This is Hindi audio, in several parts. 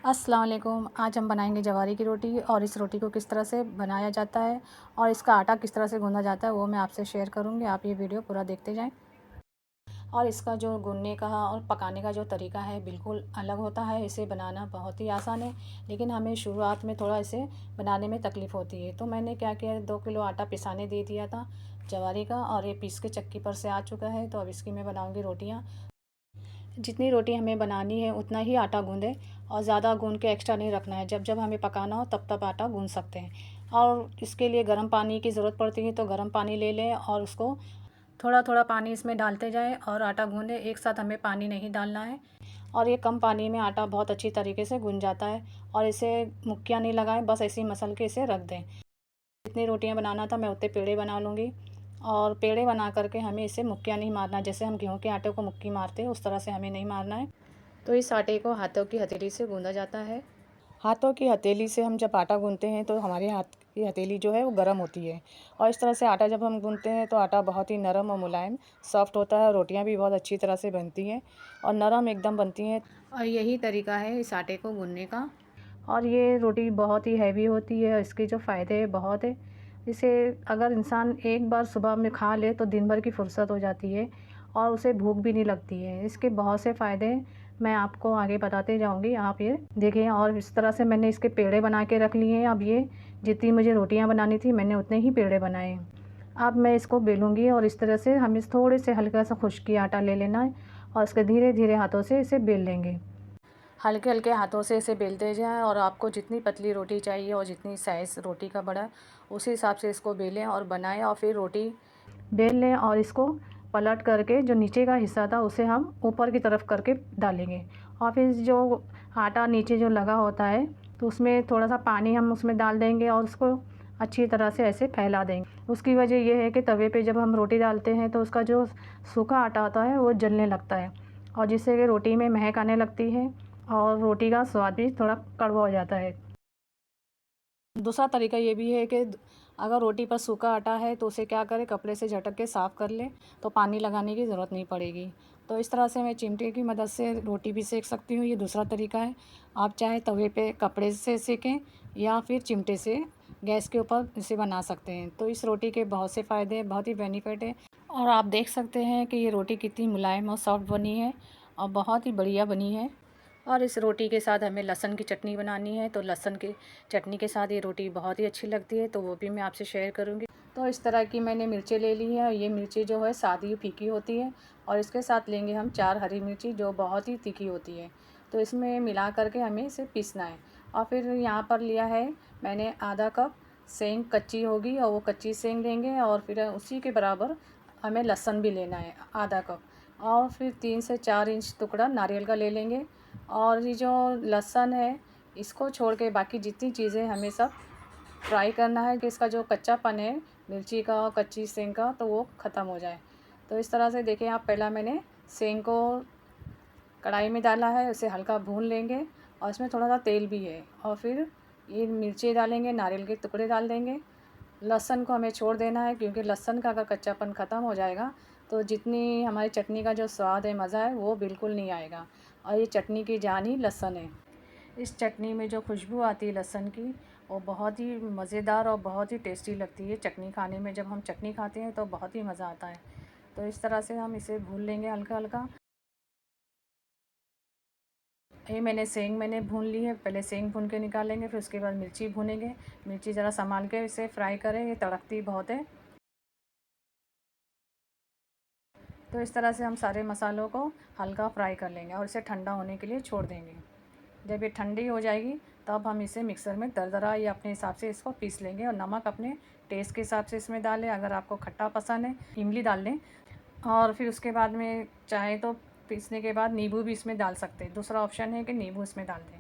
अस्सलाम वालेकुम। आज हम बनाएंगे जवारी की रोटी और इस रोटी को किस तरह से बनाया जाता है और इसका आटा किस तरह से गूँधा जाता है वो मैं आपसे शेयर करूंगी। आप ये वीडियो पूरा देखते जाएं। और इसका जो गूँधने का और पकाने का जो तरीका है बिल्कुल अलग होता है। इसे बनाना बहुत ही आसान है, लेकिन हमें शुरुआत में थोड़ा इसे बनाने में तकलीफ़ होती है। तो मैंने क्या किया, 2 किलो आटा पिसाने दे दिया था जवारी का, और ये पीस के चक्की पर से आ चुका है। तो अब इसकी मैं बनाऊँगी रोटियाँ। जितनी रोटी हमें बनानी है उतना ही आटा गूँधें और ज़्यादा गूँध के एक्स्ट्रा नहीं रखना है। जब जब हमें पकाना हो तब तब आटा गूँध सकते हैं। और इसके लिए गर्म पानी की ज़रूरत पड़ती है, तो गर्म पानी ले लें और उसको थोड़ा थोड़ा पानी इसमें डालते जाएं और आटा गूँधें। एक साथ हमें पानी नहीं डालना है। और ये कम पानी में आटा बहुत अच्छी तरीके से गूँध जाता है। और इसे मुक्कियाँ नहीं लगाएं, बस ऐसे ही मसल के इसे रख दें। जितनी रोटियां बनाना था मैं उतने पेड़े बना लूँगी। और पेड़े बना करके हमें इसे मुक्कियाँ नहीं मारना, जैसे हम गेहूं के आटे को मुक्की मारते हैं उस तरह से हमें नहीं मारना है। तो इस आटे को हाथों की हथेली से गूँधा जाता है। हाथों की हथेली से हम जब आटा गूँधते हैं तो हमारे हाथ की हथेली जो है वो गर्म होती है। और इस तरह से आटा जब हम गूँधते हैं तो आटा बहुत ही नरम और मुलायम सॉफ्ट होता है। रोटियां भी बहुत अच्छी तरह से बनती हैं और नरम एकदम बनती हैं। और यही तरीका है इस आटे को गूँधने का। और ये रोटी बहुत ही हैवी होती है। इसके जो फ़ायदे बहुत है, इसे अगर इंसान एक बार सुबह में खा ले तो दिन भर की फुर्सत हो जाती है और उसे भूख भी नहीं लगती है। इसके बहुत से फ़ायदे हैं, मैं आपको आगे बताते जाऊंगी, आप ये देखें। और इस तरह से मैंने इसके पेड़े बना के रख लिए हैं। अब ये जितनी मुझे रोटियां बनानी थी मैंने उतने ही पेड़े बनाए। अब मैं इसको बेलूँगी और इस तरह से हमें थोड़े से हल्का सा खुश्की आटा ले लेना है और इसके धीरे धीरे हाथों से इसे बेल लेंगे। हल्के हल्के हाथों से इसे बेलते जाएं और आपको जितनी पतली रोटी चाहिए और जितनी साइज़ रोटी का बड़ा उसी हिसाब से इसको बेलें और बनाएं। और फिर रोटी बेल लें और इसको पलट करके जो नीचे का हिस्सा था उसे हम ऊपर की तरफ करके डालेंगे। और फिर जो आटा नीचे जो लगा होता है तो उसमें थोड़ा सा पानी हम उसमें डाल देंगे और उसको अच्छी तरह से ऐसे फैला देंगे। उसकी वजह यह है कि तवे पे जब हम रोटी डालते हैं तो उसका जो सूखा आटा होता है वो जलने लगता है और जिससे कि रोटी में महक आने लगती है और रोटी का स्वाद भी थोड़ा कड़वा हो जाता है। दूसरा तरीका ये भी है कि अगर रोटी पर सूखा आटा है तो उसे क्या करें, कपड़े से झटक के साफ़ कर लें, तो पानी लगाने की ज़रूरत नहीं पड़ेगी। तो इस तरह से मैं चिमटे की मदद से रोटी भी सेक सकती हूँ। ये दूसरा तरीका है। आप चाहे तवे पे कपड़े से सेकें या फिर चिमटे से गैस के ऊपर इसे बना सकते हैं। तो इस रोटी के बहुत से फ़ायदे हैं, बहुत ही बेनिफिट है। और आप देख सकते हैं कि ये रोटी कितनी मुलायम और सॉफ्ट बनी है और बहुत ही बढ़िया बनी है। और इस रोटी के साथ हमें लहसुन की चटनी बनानी है, तो लहसुन की चटनी के साथ ये रोटी बहुत ही अच्छी लगती है, तो वो भी मैं आपसे शेयर करूँगी। तो इस तरह की मैंने मिर्चें ले ली हैं। ये मिर्ची जो है सादी फीकी होती है और इसके साथ लेंगे हम 4 हरी मिर्ची जो बहुत ही तीखी होती है। तो इसमें मिला करके हमें इसे पीसना है। और फिर यहाँ पर लिया है मैंने आधा कप सेंग, कच्ची होगी और वो कच्ची सेंग लेंगे। और फिर उसी के बराबर हमें लहसुन भी लेना है आधा कप। और फिर 3 से 4 इंच टुकड़ा नारियल का ले लेंगे। और ये जो लहसुन है इसको छोड़ के बाकी जितनी चीज़ें हमें सब फ्राई करना है कि इसका जो कच्चापन है मिर्ची का और कच्ची सेंग का तो वो ख़त्म हो जाए। तो इस तरह से देखिए आप, पहला मैंने सेंग को कढ़ाई में डाला है, उसे हल्का भून लेंगे और इसमें थोड़ा सा तेल भी है। और फिर ये मिर्ची डालेंगे, नारियल के टुकड़े डाल देंगे। लहसुन को हमें छोड़ देना है क्योंकि लहसुन का अगर कच्चापन ख़त्म हो जाएगा तो जितनी हमारी चटनी का जो स्वाद है, मज़ा है, वो बिल्कुल नहीं आएगा। और ये चटनी की जान ही लहसुन है। इस चटनी में जो खुशबू आती है लहसुन की, वो बहुत ही मज़ेदार और बहुत ही टेस्टी लगती है चटनी खाने में। जब हम चटनी खाते हैं तो बहुत ही मज़ा आता है। तो इस तरह से हम इसे भून लेंगे हल्का हल्का। ये मैंने भून ली है। पहले सेंग भून के निकालेंगे, फिर उसके बाद मिर्ची भूनेंगे। मिर्ची ज़रा संभाल के इसे फ्राई करें, ये तड़कती बहुत है। तो इस तरह से हम सारे मसालों को हल्का फ्राई कर लेंगे और इसे ठंडा होने के लिए छोड़ देंगे। जब ये ठंडी हो जाएगी तब हम इसे मिक्सर में दरदरा या अपने हिसाब से इसको पीस लेंगे। और नमक अपने टेस्ट के हिसाब से इसमें डालें। अगर आपको खट्टा पसंद है इमली डाल लें। और फिर उसके बाद में चाहे तो पीसने के बाद नींबू भी इसमें डाल सकते हैं। दूसरा ऑप्शन है कि नींबू इसमें डाल दें।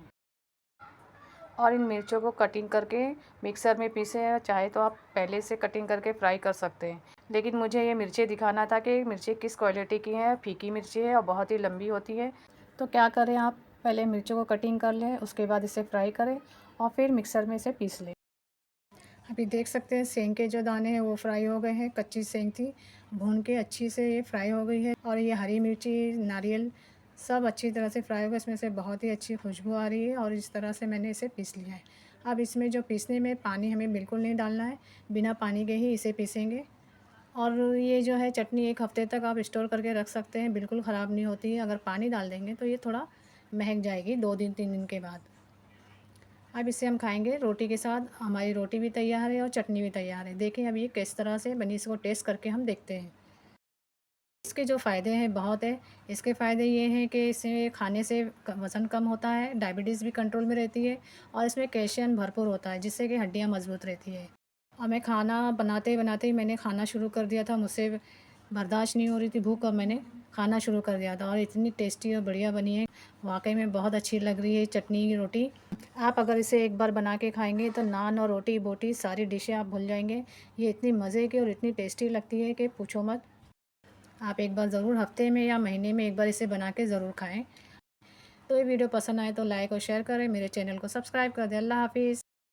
और इन मिर्चों को कटिंग करके मिक्सर में पीसे, चाहे तो आप पहले से कटिंग करके फ्राई कर सकते हैं। लेकिन मुझे ये मिर्चें दिखाना था कि मिर्ची किस क्वालिटी की हैं। फीकी मिर्ची है और बहुत ही लंबी होती है। तो क्या करें, आप पहले मिर्चों को कटिंग कर लें, उसके बाद इसे फ्राई करें और फिर मिक्सर में इसे पीस लें। अभी देख सकते हैं सेंग के जो दाने हैं वो फ्राई हो गए हैं। कच्ची सेंग थी, भून के अच्छी से ये फ्राई हो गई है। और ये हरी मिर्ची, नारियल सब अच्छी तरह से फ्राई होगा। इसमें से बहुत ही अच्छी खुशबू आ रही है और इस तरह से मैंने इसे पीस लिया है। अब इसमें जो पीसने में पानी हमें बिल्कुल नहीं डालना है, बिना पानी के ही इसे पीसेंगे। और ये जो है चटनी 1 हफ़्ते तक आप स्टोर करके रख सकते हैं, बिल्कुल ख़राब नहीं होती है। अगर पानी डाल देंगे तो ये थोड़ा महक जाएगी 2 दिन 3 दिन के बाद। अब इसे हम खाएँगे रोटी के साथ। हमारी रोटी भी तैयार है और चटनी भी तैयार है। देखिए अब ये किस तरह से बनी, इसको टेस्ट करके हम देखते हैं। इसके जो फ़ायदे हैं बहुत है। इसके फ़ायदे ये हैं कि इसे खाने से वज़न कम होता है, डायबिटीज़ भी कंट्रोल में रहती है और इसमें कैल्शियम भरपूर होता है, जिससे कि हड्डियाँ मज़बूत रहती है। और मैं खाना बनाते-बनाते ही मैंने खाना शुरू कर दिया था, मुझसे बर्दाश्त नहीं हो रही थी भूख, और मैंने खाना शुरू कर दिया था और इतनी टेस्टी और बढ़िया बनी है, वाक़ई में बहुत अच्छी लग रही है चटनी की रोटी। आप अगर इसे एक बार बना के खाएँगे तो नान और रोटी-बोटी सारी डिशें आप भूल जाएँगे। ये इतनी मज़े की और इतनी टेस्टी लगती है कि पूछो मत। आप एक बार ज़रूर हफ़्ते में या महीने में एक बार इसे बना के ज़रूर खाएँ। तो ये वीडियो पसंद आए तो लाइक और शेयर करें, मेरे चैनल को सब्सक्राइब कर दें। अल्लाह हाफ़िज़।